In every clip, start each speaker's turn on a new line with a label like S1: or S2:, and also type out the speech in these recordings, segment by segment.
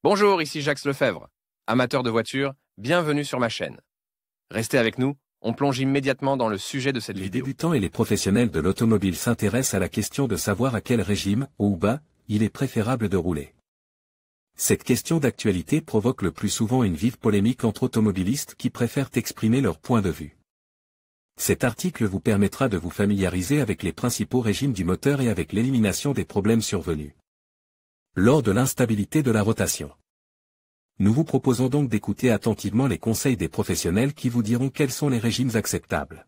S1: Bonjour, ici Jacques Lefebvre. Amateur de voitures, bienvenue sur ma chaîne. Restez avec nous, on plonge immédiatement dans le sujet de cette
S2: Les
S1: vidéo.
S2: débutants et les professionnels de l'automobile s'intéressent à la question de savoir à quel régime, haut ou bas, il est préférable de rouler. Cette question d'actualité provoque le plus souvent une vive polémique entre automobilistes qui préfèrent exprimer leur point de vue. Cet article vous permettra de vous familiariser avec les principaux régimes du moteur et avec l'élimination des problèmes survenus lors de l'instabilité de la rotation. Nous vous proposons donc d'écouter attentivement les conseils des professionnels qui vous diront quels sont les régimes acceptables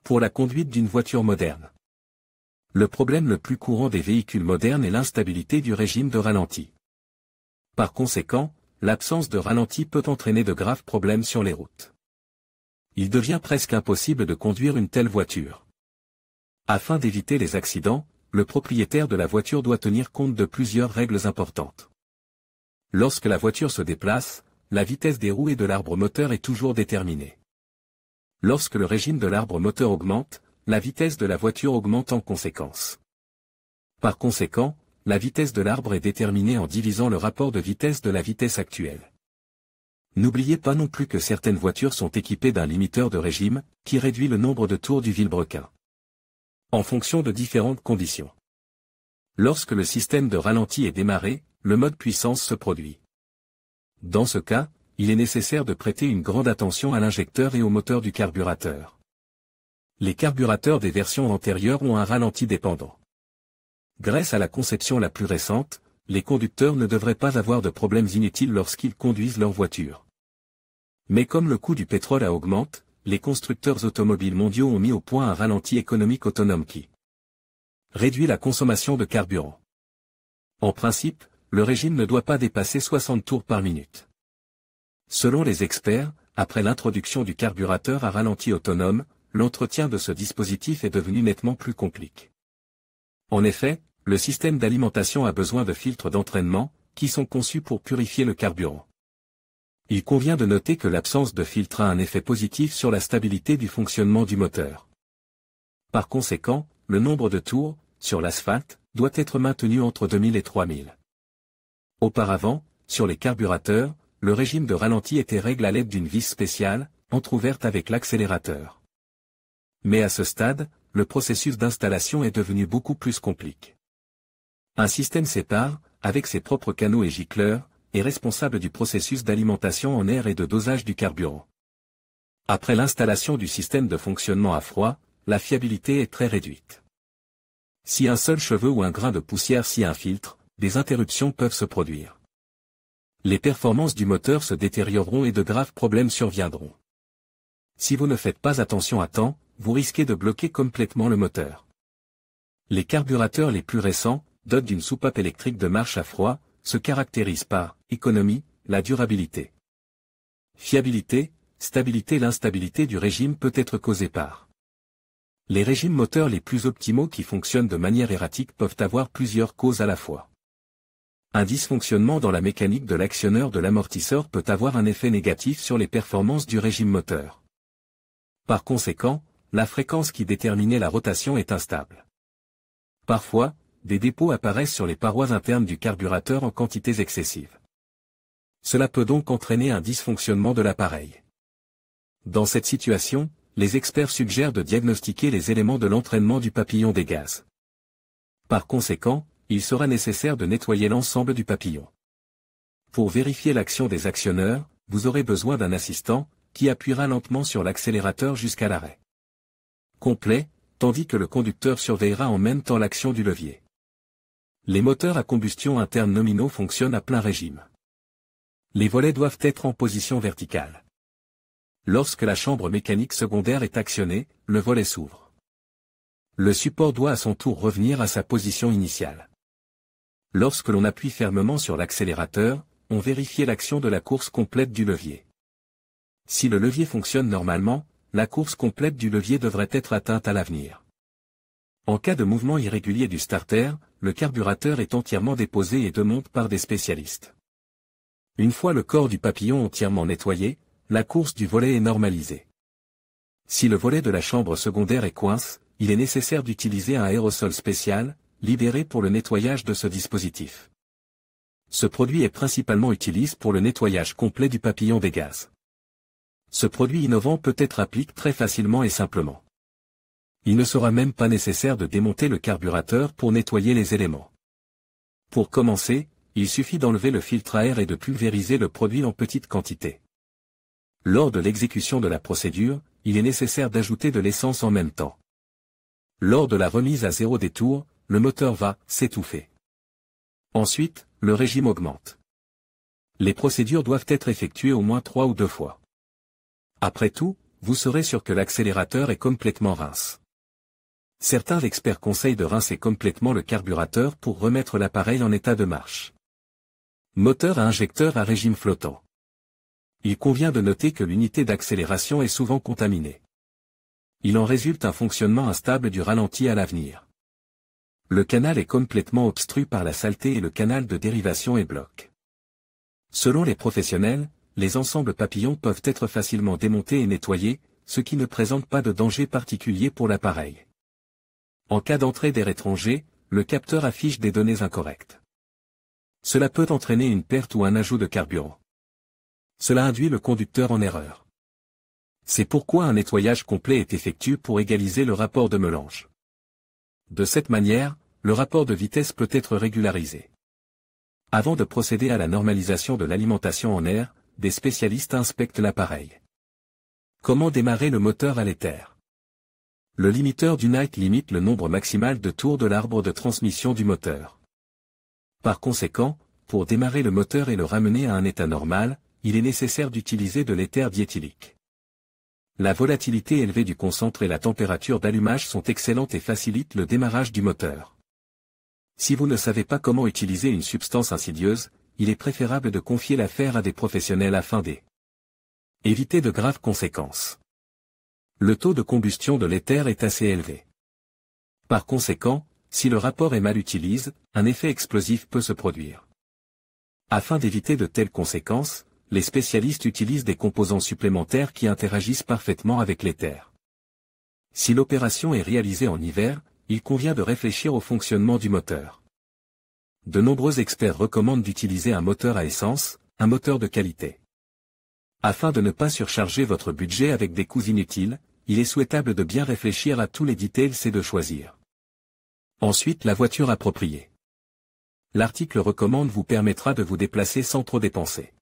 S2: pour la conduite d'une voiture moderne. Le problème le plus courant des véhicules modernes est l'instabilité du régime de ralenti. Par conséquent, l'absence de ralenti peut entraîner de graves problèmes sur les routes. Il devient presque impossible de conduire une telle voiture. Afin d'éviter les accidents, le propriétaire de la voiture doit tenir compte de plusieurs règles importantes. Lorsque la voiture se déplace, la vitesse des roues et de l'arbre moteur est toujours déterminée. Lorsque le régime de l'arbre moteur augmente, la vitesse de la voiture augmente en conséquence. Par conséquent, la vitesse de l'arbre est déterminée en divisant le rapport de vitesse de la vitesse actuelle. N'oubliez pas non plus que certaines voitures sont équipées d'un limiteur de régime, qui réduit le nombre de tours du vilebrequin en fonction de différentes conditions. Lorsque le système de ralenti est démarré, le mode puissance se produit. Dans ce cas, il est nécessaire de prêter une grande attention à l'injecteur et au moteur du carburateur. Les carburateurs des versions antérieures ont un ralenti dépendant. Grâce à la conception la plus récente, les conducteurs ne devraient pas avoir de problèmes inutiles lorsqu'ils conduisent leur voiture. Mais comme le coût du pétrole augmente, les constructeurs automobiles mondiaux ont mis au point un ralenti économique autonome qui réduit la consommation de carburant. En principe, le régime ne doit pas dépasser 60 tours par minute. Selon les experts, après l'introduction du carburateur à ralenti autonome, l'entretien de ce dispositif est devenu nettement plus compliqué. En effet, le système d'alimentation a besoin de filtres d'entraînement, qui sont conçus pour purifier le carburant. Il convient de noter que l'absence de filtre a un effet positif sur la stabilité du fonctionnement du moteur. Par conséquent, le nombre de tours, sur l'asphalte, doit être maintenu entre 2000 et 3000. Auparavant, sur les carburateurs, le régime de ralenti était réglé à l'aide d'une vis spéciale, entrouverte avec l'accélérateur. Mais à ce stade, le processus d'installation est devenu beaucoup plus compliqué. Un système sépare, avec ses propres canaux et gicleurs, est responsable du processus d'alimentation en air et de dosage du carburant. Après l'installation du système de fonctionnement à froid, la fiabilité est très réduite. Si un seul cheveu ou un grain de poussière s'y infiltre, des interruptions peuvent se produire. Les performances du moteur se détérioreront et de graves problèmes surviendront. Si vous ne faites pas attention à temps, vous risquez de bloquer complètement le moteur. Les carburateurs les plus récents, dotés d'une soupape électrique de marche à froid, se caractérisent par économie, la durabilité. Fiabilité, stabilité. L'instabilité du régime peut être causée par les régimes moteurs les plus optimaux qui fonctionnent de manière erratique peuvent avoir plusieurs causes à la fois. Un dysfonctionnement dans la mécanique de l'actionneur de l'amortisseur peut avoir un effet négatif sur les performances du régime moteur. Par conséquent, la fréquence qui déterminait la rotation est instable. Parfois, des dépôts apparaissent sur les parois internes du carburateur en quantités excessives. Cela peut donc entraîner un dysfonctionnement de l'appareil. Dans cette situation, les experts suggèrent de diagnostiquer les éléments de l'entraînement du papillon des gaz. Par conséquent, il sera nécessaire de nettoyer l'ensemble du papillon. Pour vérifier l'action des actionneurs, vous aurez besoin d'un assistant, qui appuiera lentement sur l'accélérateur jusqu'à l'arrêt complet, tandis que le conducteur surveillera en même temps l'action du levier. Les moteurs à combustion interne nominaux fonctionnent à plein régime. Les volets doivent être en position verticale. Lorsque la chambre mécanique secondaire est actionnée, le volet s'ouvre. Le support doit à son tour revenir à sa position initiale. Lorsque l'on appuie fermement sur l'accélérateur, on vérifie l'action de la course complète du levier. Si le levier fonctionne normalement, la course complète du levier devrait être atteinte à l'avenir. En cas de mouvement irrégulier du starter, le carburateur est entièrement déposé et démonté par des spécialistes. Une fois le corps du papillon entièrement nettoyé, la course du volet est normalisée. Si le volet de la chambre secondaire est coince, il est nécessaire d'utiliser un aérosol spécial, libéré pour le nettoyage de ce dispositif. Ce produit est principalement utilisé pour le nettoyage complet du papillon des gaz. Ce produit innovant peut être appliqué très facilement et simplement. Il ne sera même pas nécessaire de démonter le carburateur pour nettoyer les éléments. Pour commencer, il suffit d'enlever le filtre à air et de pulvériser le produit en petite quantité. Lors de l'exécution de la procédure, il est nécessaire d'ajouter de l'essence en même temps. Lors de la remise à 0 des tours, le moteur va s'étouffer. Ensuite, le régime augmente. Les procédures doivent être effectuées au moins 3 ou 2 fois. Après tout, vous serez sûr que l'accélérateur est complètement rince. Certains experts conseillent de rincer complètement le carburateur pour remettre l'appareil en état de marche. Moteur à injecteur à régime flottant. Il convient de noter que l'unité d'accélération est souvent contaminée. Il en résulte un fonctionnement instable du ralenti à l'avenir. Le canal est complètement obstrué par la saleté et le canal de dérivation est bloqué. Selon les professionnels, les ensembles papillons peuvent être facilement démontés et nettoyés, ce qui ne présente pas de danger particulier pour l'appareil. En cas d'entrée d'air étranger, le capteur affiche des données incorrectes. Cela peut entraîner une perte ou un ajout de carburant. Cela induit le conducteur en erreur. C'est pourquoi un nettoyage complet est effectué pour égaliser le rapport de mélange. De cette manière, le rapport de vitesse peut être régularisé. Avant de procéder à la normalisation de l'alimentation en air, des spécialistes inspectent l'appareil. Comment démarrer le moteur à l'éther? Le limiteur du Knight limite le nombre maximal de tours de l'arbre de transmission du moteur. Par conséquent, pour démarrer le moteur et le ramener à un état normal, il est nécessaire d'utiliser de l'éther diéthylique. La volatilité élevée du concentré et la température d'allumage sont excellentes et facilitent le démarrage du moteur. Si vous ne savez pas comment utiliser une substance insidieuse, il est préférable de confier l'affaire à des professionnels afin d'éviter de graves conséquences. Le taux de combustion de l'éther est assez élevé. Par conséquent, si le rapport est mal utilisé, un effet explosif peut se produire. Afin d'éviter de telles conséquences, les spécialistes utilisent des composants supplémentaires qui interagissent parfaitement avec l'éther. Si l'opération est réalisée en hiver, il convient de réfléchir au fonctionnement du moteur. De nombreux experts recommandent d'utiliser un moteur à essence, un moteur de qualité. Afin de ne pas surcharger votre budget avec des coûts inutiles, il est souhaitable de bien réfléchir à tous les details et de choisir. Ensuite, la voiture appropriée. L'article recommande vous permettra de vous déplacer sans trop dépenser.